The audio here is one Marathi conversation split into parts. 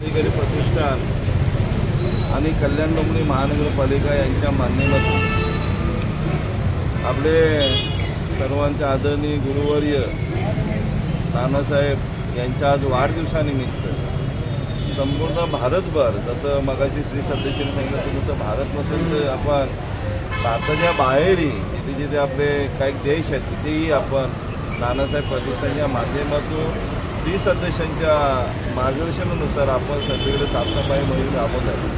अधिकारी प्रतिष्ठान आणि कल्याण डोंबिवली महानगरपालिका यांच्या माध्यमातून आपले सर्वांचे आदरणीय गुरुवर्य नानासाहेब यांच्या आज वाढदिवसानिमित्त संपूर्ण भारतभर, जसं मगाशी श्री सदस्यांनी सांगितलं तसं भारत नसेल तर आपण भारताच्या बाहेरही जिथे जिथे आपले काही देश आहेत तिथेही आपण नानासाहेब प्रतिष्ठानच्या माध्यमातून 30 सदस्यांच्या मार्गदर्शनानुसार आपण सगळीकडे साफसफाई मोहीम राबवत आहे.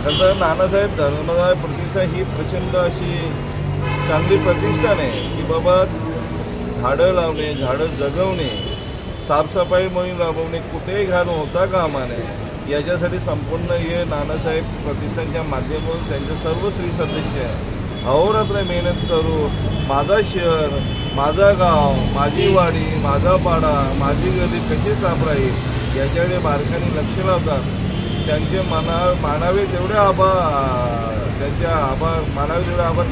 तसं नानासाहेब धर्मदाय प्रतिष्ठान ही प्रचंड अशी चांगली प्रतिष्ठान आहे की बाबा झाडं लावणे, झाडं जगवणे, साफसफाई मोहीम राबवणे, कुठेही घाण होता कामा नये याच्यासाठी संपूर्ण हे नानासाहेब प्रतिष्ठानच्या माध्यमातून त्यांचे सर्व श्री सदस्य अहोरात्र मेहनत करून माझा शहर, माझा गाव, माझी वाडी, माझा पाडा, माझी गली कशी साफ राहील याच्याकडे बारकाईने लक्ष लावतात. त्यांचे मानावे तेवढे आभार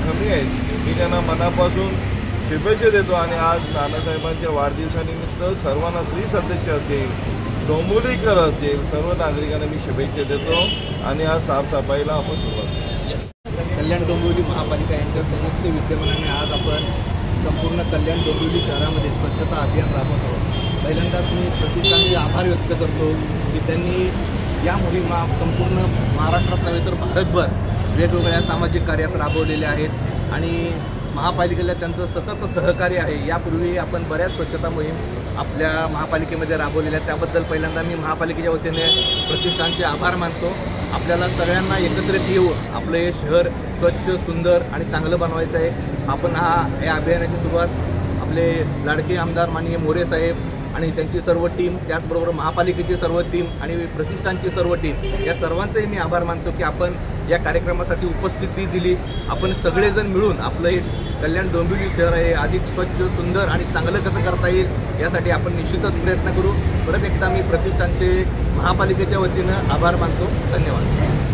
कमी आहेत. मी त्यांना मनापासून शुभेच्छा देतो आणि आज नानासाहेबांच्या वाढदिवसानिमित्त सर्वांना श्री सदस्य असेल, डोंबिवलीकर असेल, सर्व नागरिकांना मी शुभेच्छा देतो आणि आज साफसफाईला आपण सुरुवात करू. कल्याण डोंबिवली महापालिका यांच्या संयुक्त विद्यमानाने आज आपण संपूर्ण कल्याण डोंबिवली शहरामध्ये स्वच्छता अभियान राबवत आहोत. पहिल्यांदाच मी प्रतिष्ठानचे आभार व्यक्त करतो की त्यांनी या मोहिमा संपूर्ण महाराष्ट्रात नव्हे तर भारतभर वेगवेगळ्या सामाजिक कार्यात राबवलेल्या आहेत आणि महापालिकेला त्यांचं सतत सहकार्य आहे. यापूर्वी आपण बऱ्याच स्वच्छता मोहीम आपल्या महापालिकेमध्ये राबवलेल्या आहेत. त्याबद्दल पहिल्यांदा मी महापालिकेच्या वतीने प्रतिष्ठानचे आभार मानतो. आपल्याला सगळ्यांना एकत्रित येऊन आपलं हे शहर स्वच्छ, सुंदर आणि चांगलं बनवायचं आहे. आपण या अभियानाची सुरुवात आपले लाडके आमदार माननीय मोरे साहेब आणि त्यांची सर्व टीम, त्याचबरोबर महापालिकेची सर्व टीम आणि प्रतिष्ठानची सर्व टीम या सर्वांचेही मी आभार मानतो की आपण या कार्यक्रमासाठी उपस्थिती दिली. आपण सगळेजण मिळून आपलं हे कल्याण डोंबिवली शहर आहे अधिक स्वच्छ, सुंदर आणि चांगलं कसं करता येईल यासाठी आपण निश्चितच प्रयत्न करू. परत एकदा मी प्रतिष्ठानचे महापालिकेच्या वतीनं आभार मानतो. धन्यवाद.